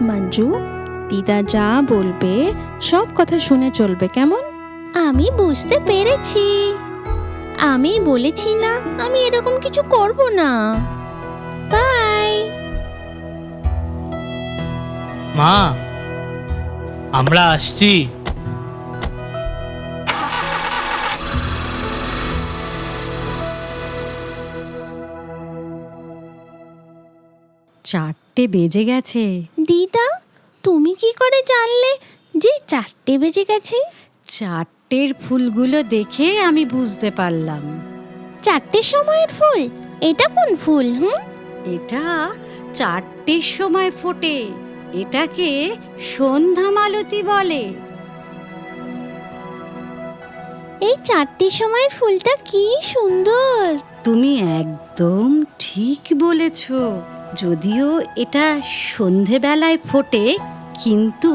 মঞ্জু, দিদা যা বলবে সব কথা শুনে চলবে, কেমন? আমি বুঝতে পেরেছি। আমি বলেছি না আমি এরকম কিছু করব না। বাই। মা, আমরা আসছি। চারটে বেজে গেছে। দিদা, তুমি কি করে জানলে যে 4টে বেজে গেছে? চারটের ফুলগুলো দেখে আমি বুঝতে পারলাম। 4টের সময়ের ফুল? এটা কোন ফুল? এটা চারটের সময় ফোটে। এটাকে সন্ধ্যা মালতী বলে। এই 4টের সময়ের ফুলটা কি সুন্দর। তুমি একদম ঠিক বলেছ। যদিও এটা সন্ধেবেলায় ফোটে, কিন্তু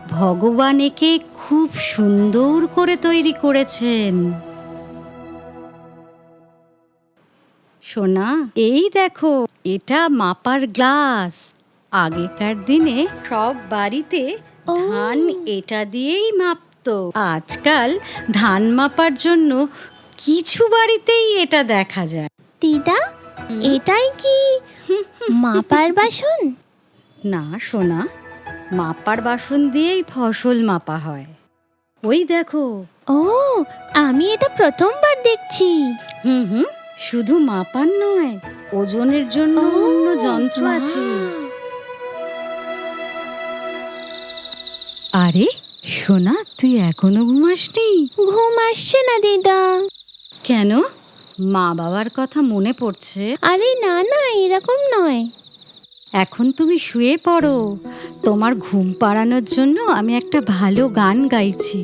ভগবান একে খুব সুন্দর করে তৈরি করেছেন। সোনা, এই দেখো, এটা মাপার গ্লাস। আগেকার দিনে সব বাড়িতে ও। ধান এটা দিয়েই মাপতো। আজকাল ধান মাপার জন্য কিছু বাড়িতেই এটা দেখা যায়। দিদা, এটাই কি মাপার বাসন? না সোনা, মাপার বাসন দিয়েই ফসল মাপা হয়। ওই দেখো। ও, আমি এটা প্রথমবার দেখছি। হুম, শুধু মাপার নয়, ওজনের জন্য অন্য যন্ত্র আছে। আরে সোনা, তুই এখনো ঘুমাসনি? ঘুম আসছে না দিদা। কেন? মা বাবার কথা মনে পড়ছে? আরে না না, এরকম নয়। এখন তুমি শুয়ে পড়ো। তোমার ঘুম পাড়ানোর জন্য আমি একটা ভালো গান গাইছি।